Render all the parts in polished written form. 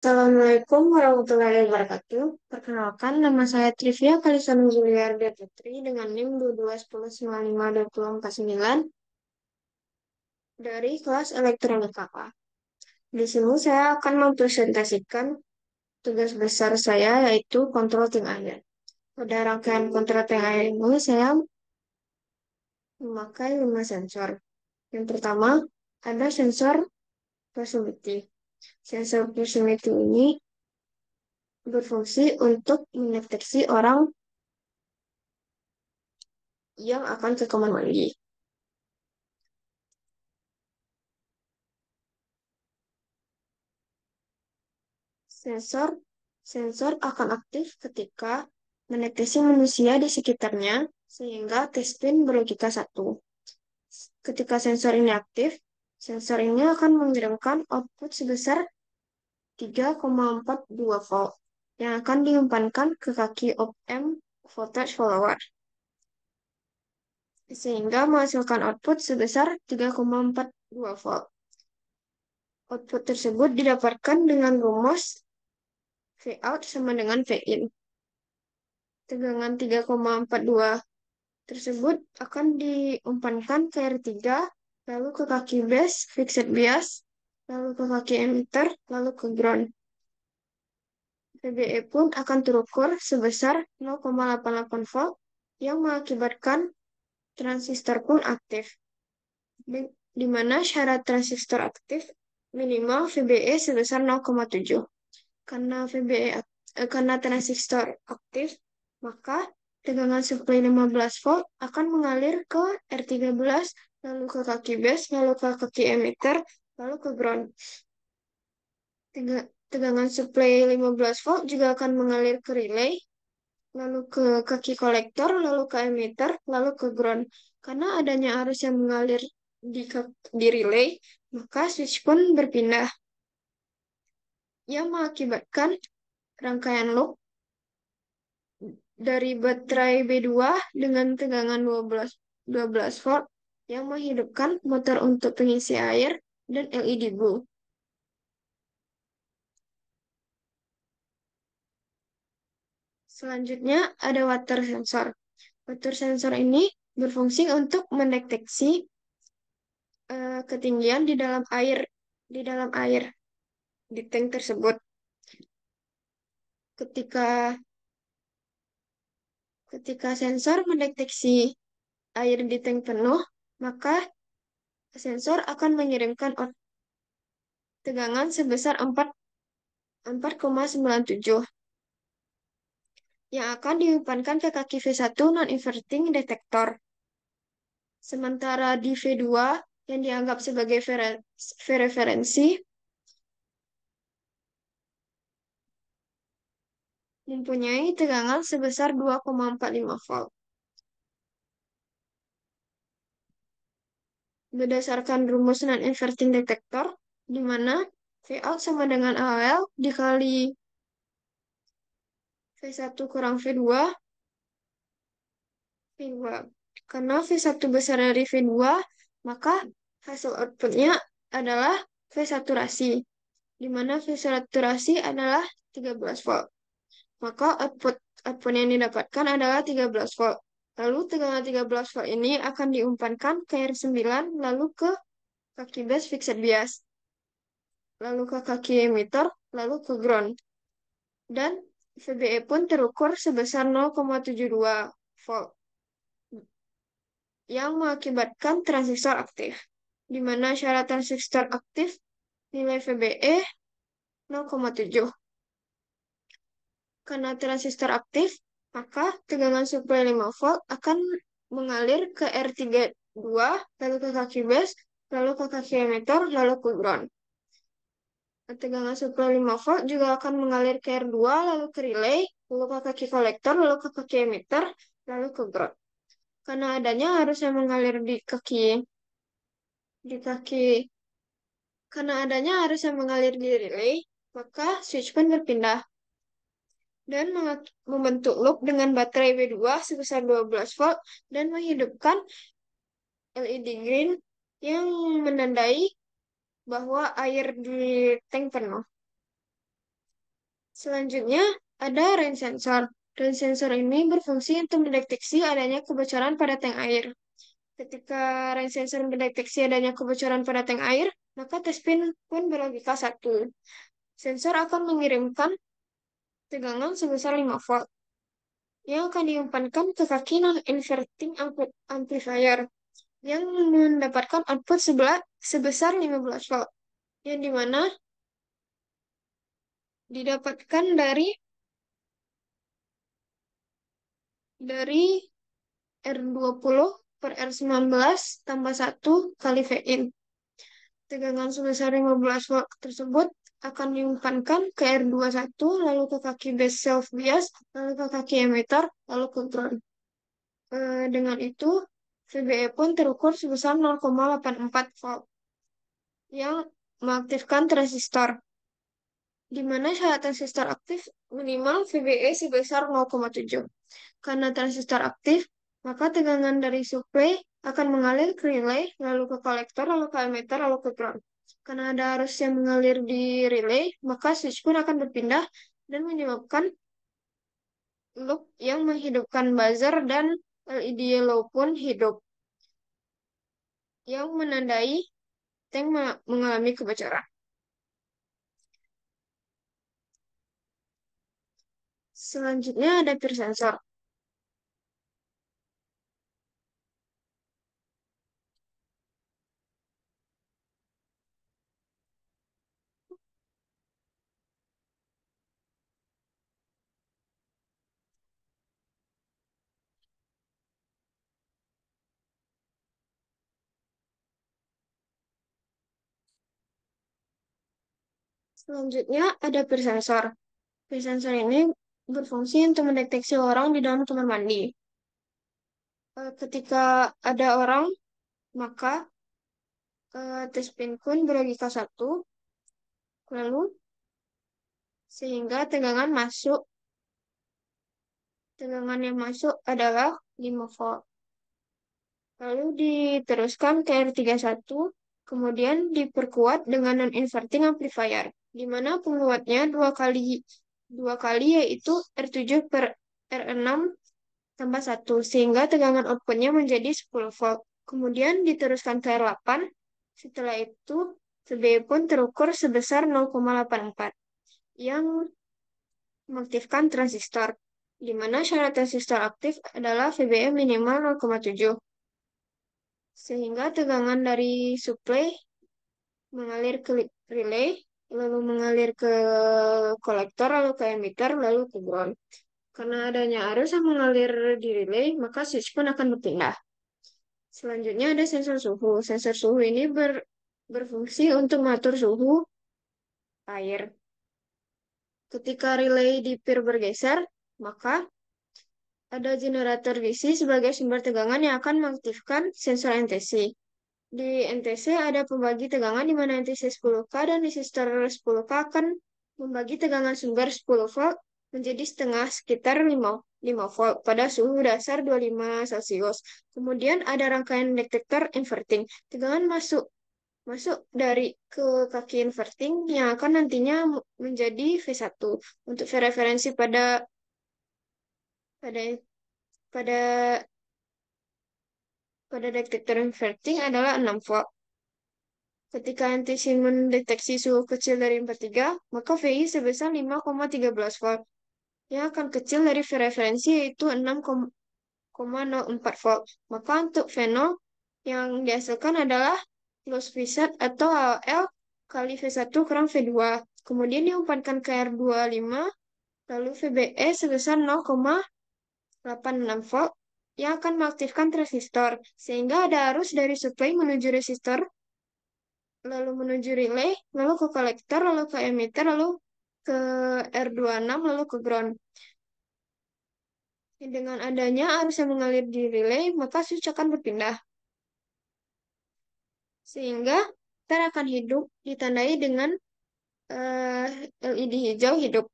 Assalamualaikum warahmatullahi wabarakatuh. Perkenalkan, nama saya Trivia Kalisanu Juliardia Putri dengan NIM 2210952049 dari kelas Elektronika A. Di sini saya akan mempresentasikan tugas besar saya yaitu kontrol tim air. Pada rangkaian kontrol tim air ini saya memakai 5 sensor. Yang pertama, ada sensor proximity. Sensor proximity ini berfungsi untuk mendeteksi orang yang akan ke kamar mandi. Sensor sensor akan aktif ketika mendeteksi manusia di sekitarnya sehingga tes spin berlogika satu. Ketika sensor ini aktif, sensor ini akan mengirimkan output sebesar 3,42 volt yang akan diumpankan ke kaki op-amp voltage follower sehingga menghasilkan output sebesar 3,42 volt. Output tersebut didapatkan dengan rumus V out sama dengan V in. Tegangan 3,42 tersebut akan diumpankan ke R3, lalu ke kaki base, fixed bias, lalu ke kaki emitter, lalu ke ground. VBE pun akan terukur sebesar 0,88 volt yang mengakibatkan transistor pun aktif. Di mana syarat transistor aktif minimal VBE sebesar 0,7. Karena transistor aktif, maka tegangan suplai 15 volt akan mengalir ke R13, lalu ke kaki base, lalu ke kaki emitter, lalu ke ground. Tegangan suplai 15 volt juga akan mengalir ke relay, lalu ke kaki kolektor, lalu ke emitter, lalu ke ground. Karena adanya arus yang mengalir di relay, maka switch pun berpindah yang mengakibatkan rangkaian loop dari baterai B2 dengan tegangan 12 volt yang menghidupkan motor untuk pengisi air dan LED bulb. Selanjutnya ada water sensor. Water sensor ini berfungsi untuk mendeteksi ketinggian di dalam air di tank tersebut. Ketika ketika sensor mendeteksi air di tank penuh, maka sensor akan mengirimkan tegangan sebesar 4,97 yang akan diumpankan ke kaki V1 non-inverting detektor. Sementara di V2 yang dianggap sebagai referensi mempunyai tegangan sebesar 2,45 volt. Berdasarkan rumus non-inverting detektor, di mana Vout sama dengan AOL dikali V1 kurang V2, V2. Karena V1 besar dari V2, maka hasil outputnya adalah V saturasi, di mana V saturasi adalah 13 volt. Maka output yang didapatkan adalah 13 volt. Lalu tegangan 13 volt ini akan diumpankan ke R9, lalu ke kaki base fixed bias, lalu ke kaki emitter, lalu ke ground. Dan VBE pun terukur sebesar 0,72 volt yang mengakibatkan transistor aktif, di mana syarat transistor aktif nilai VBE 0,7. Karena transistor aktif, maka tegangan suplai 5 volt akan mengalir ke R32, lalu ke kaki base, lalu ke kaki emitter, lalu ke ground. Tegangan suplai 5 volt juga akan mengalir ke R2, lalu ke relay, lalu ke kaki kolektor, lalu ke kaki emitter, lalu ke ground. Karena adanya arus yang mengalir di kaki karena adanya arus yang mengalir di relay, maka switch pun berpindah dan membentuk loop dengan baterai B2 sebesar 12 volt dan menghidupkan LED green yang menandai bahwa air di tank penuh. Selanjutnya, ada rain sensor. Rain sensor ini berfungsi untuk mendeteksi adanya kebocoran pada tank air. Ketika rain sensor mendeteksi adanya kebocoran pada tank air, maka tes pin pun berlogika 1. Sensor akan mengirimkan tegangan sebesar 5 volt yang akan diumpankan ke kaki non-inverting amplifier yang mendapatkan output sebesar 15 volt, yang dimana didapatkan dari R20 per R19 tambah 1 kali Vin. Tegangan sebesar 15 volt tersebut akan diumpankan ke R21, lalu ke kaki base self bias, lalu ke kaki emitter, lalu ke ground. Dengan itu, VBE pun terukur sebesar 0,84 volt yang mengaktifkan transistor, di mana syarat transistor aktif minimal VBE sebesar 0,7. Karena transistor aktif, maka tegangan dari suplai akan mengalir ke relay, lalu ke kolektor, lalu ke emitter, lalu ke ground. Karena ada arus yang mengalir di relay, maka switch pun akan berpindah dan menyebabkan loop yang menghidupkan buzzer dan LED yellow pun hidup, yang menandai tank mengalami kebocoran. Selanjutnya ada peer sensor. Selanjutnya ada peer sensor. Peer sensor ini berfungsi untuk mendeteksi orang di dalam kamar mandi. Ketika ada orang, maka tes pin kun berlogika 1, lalu sehingga tegangan yang masuk adalah 5 volt. Lalu diteruskan ke R31, kemudian diperkuat dengan non-inverting amplifier, di mana penguatnya dua kali yaitu R7 per R6 tambah 1, sehingga tegangan outputnya menjadi 10 volt. Kemudian diteruskan ke R8, setelah itu VB pun terukur sebesar 0,84 yang mengaktifkan transistor, di mana syarat transistor aktif adalah VBM minimal 0,7, sehingga tegangan dari suplai mengalir ke relay, lalu mengalir ke kolektor, lalu ke emitter, lalu ke ground. Karena adanya arus yang mengalir di relay, maka switch pun akan berpindah. Selanjutnya ada sensor suhu. Sensor suhu ini berfungsi untuk mengatur suhu air. Ketika relay di peer bergeser, maka ada generator DC sebagai sumber tegangan yang akan mengaktifkan sensor NTC. Di NTC ada pembagi tegangan di mana NTC 10K dan resistor 10K akan membagi tegangan sumber 10 volt menjadi setengah sekitar 5 volt pada suhu dasar 25 Celcius. Kemudian ada rangkaian detektor inverting. Tegangan masuk dari ke kaki inverting yang akan nantinya menjadi V1. Untuk referensi pada pada pada detektor inverting adalah 6 volt. Ketika NTC mendeteksi suhu kecil dari 43, maka VI sebesar 5,13 volt. Yang akan kecil dari referensi yaitu 6,04 volt. Maka untuk V0 yang dihasilkan adalah loss V-set atau AOL kali V1 kurang V2. Kemudian diumpankan ke R25, lalu VBE sebesar 0,86 volt yang akan mengaktifkan transistor, sehingga ada arus dari supply menuju resistor, lalu menuju relay, lalu ke kolektor, lalu ke emitter, lalu ke R26, lalu ke ground. Dengan adanya arus yang mengalir di relay, maka switch akan berpindah. Sehingga ntar akan hidup ditandai dengan LED hijau hidup.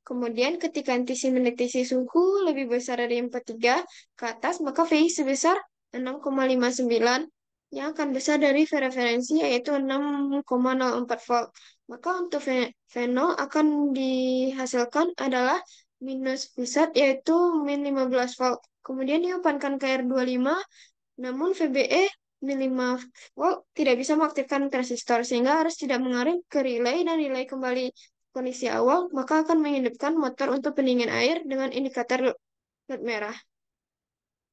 Kemudian ketika NTC mendeteksi suhu lebih besar dari 43 ke atas, maka VI sebesar 6,59 yang akan besar dari referensi yaitu 6,04 volt. Maka untuk fenol akan dihasilkan adalah minus pusat yaitu min 15 volt. Kemudian diopankan ke R25, namun VBE min 5 volt tidak bisa mengaktifkan transistor sehingga harus tidak mengalir ke relay dan relay kembali kondisi awal, maka akan menghidupkan motor untuk pendingin air dengan indikator LED merah.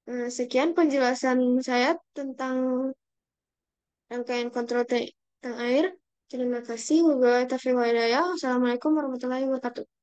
Sekian penjelasan saya tentang rangkaian kontrol tentang air. Terima kasih. Wabillahi taufiq wal hidayah. Wassalamualaikum warahmatullahi wabarakatuh.